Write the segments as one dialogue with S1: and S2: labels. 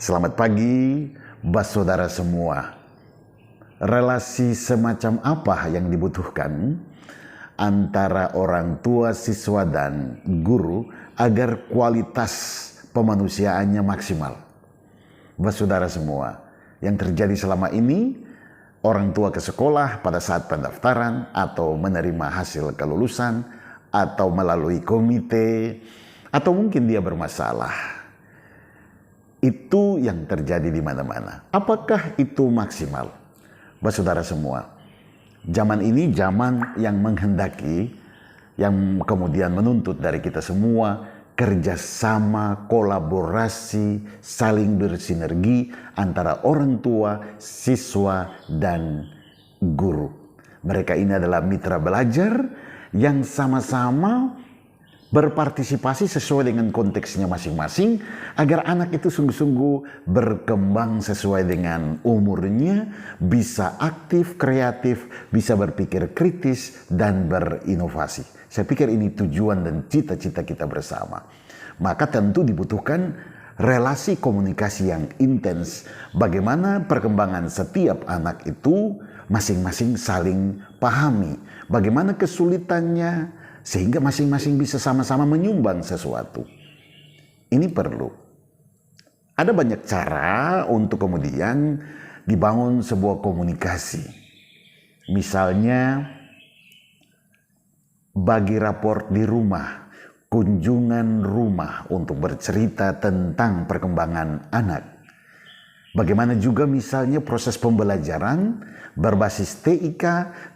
S1: Selamat pagi, saudara semua. Relasi semacam apa yang dibutuhkan antara orang tua, siswa, dan guru agar kualitas pemanusiaannya maksimal? Saudara semua, yang terjadi selama ini, orang tua ke sekolah pada saat pendaftaran atau menerima hasil kelulusan atau melalui komite, atau mungkin dia bermasalah. Itu yang terjadi di mana-mana. Apakah itu maksimal? Saudara semua, zaman ini zaman yang menghendaki, yang kemudian menuntut dari kita semua kerjasama, kolaborasi, saling bersinergi antara orang tua, siswa, dan guru. Mereka ini adalah mitra belajar yang sama-sama berpartisipasi sesuai dengan konteksnya masing-masing agar anak itu sungguh-sungguh berkembang sesuai dengan umurnya, bisa aktif, kreatif, bisa berpikir kritis, dan berinovasi. Saya pikir ini tujuan dan cita-cita kita bersama. Maka tentu dibutuhkan relasi komunikasi yang intens. Bagaimana perkembangan setiap anak itu masing-masing saling pahami. Bagaimana kesulitannya, sehingga masing-masing bisa sama-sama menyumbang sesuatu. Ini perlu. Ada banyak cara untuk kemudian dibangun sebuah komunikasi. Misalnya, bagi raport di rumah, kunjungan rumah untuk bercerita tentang perkembangan anak. Bagaimana juga misalnya proses pembelajaran berbasis TIK,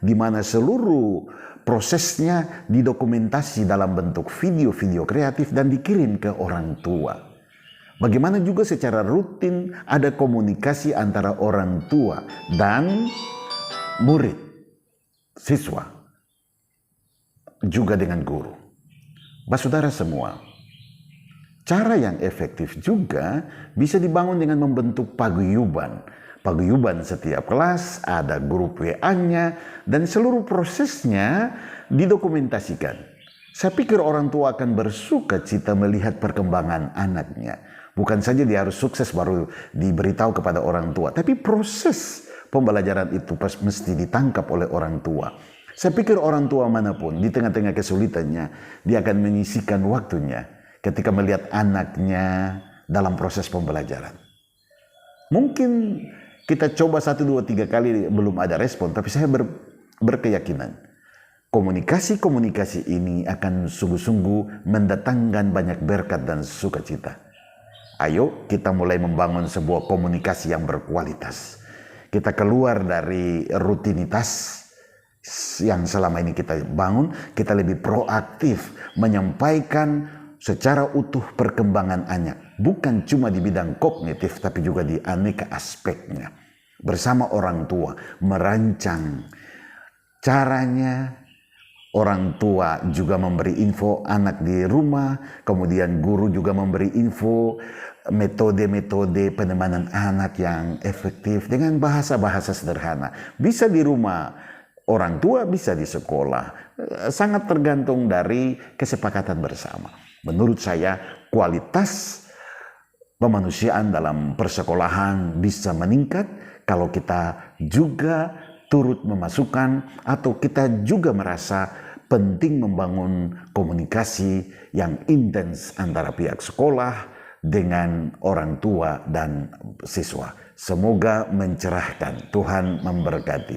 S1: di mana seluruh prosesnya didokumentasi dalam bentuk video-video kreatif dan dikirim ke orang tua. Bagaimana juga secara rutin ada komunikasi antara orang tua dan murid, siswa, juga dengan guru. Saudara semua, cara yang efektif juga bisa dibangun dengan membentuk paguyuban. Paguyuban setiap kelas, ada grup WA-nya, dan seluruh prosesnya didokumentasikan. Saya pikir orang tua akan bersuka cita melihat perkembangan anaknya. Bukan saja dia harus sukses baru diberitahu kepada orang tua, tapi proses pembelajaran itu mesti ditangkap oleh orang tua. Saya pikir orang tua manapun di tengah-tengah kesulitannya, dia akan menyisihkan waktunya ketika melihat anaknya dalam proses pembelajaran. Mungkin kita coba 1, 2, 3 kali belum ada respon, tapi saya berkeyakinan komunikasi ini akan sungguh-sungguh mendatangkan banyak berkat dan sukacita. Ayo kita mulai membangun sebuah komunikasi yang berkualitas. Kita keluar dari rutinitas yang selama ini kita bangun, kita lebih proaktif menyampaikan secara utuh perkembangan anak. Bukan cuma di bidang kognitif, tapi juga di aneka aspeknya. Bersama orang tua, merancang caranya. Orang tua juga memberi info anak di rumah, kemudian guru juga memberi info metode-metode penemanan anak yang efektif dengan bahasa-bahasa sederhana. Bisa di rumah orang tua, bisa di sekolah. Sangat tergantung dari kesepakatan bersama. Menurut saya, kualitas pemanusiaan dalam persekolahan bisa meningkat kalau kita juga turut memasukkan atau kita juga merasa penting membangun komunikasi yang intens antara pihak sekolah dengan orang tua dan siswa. Semoga mencerahkan. Tuhan memberkati.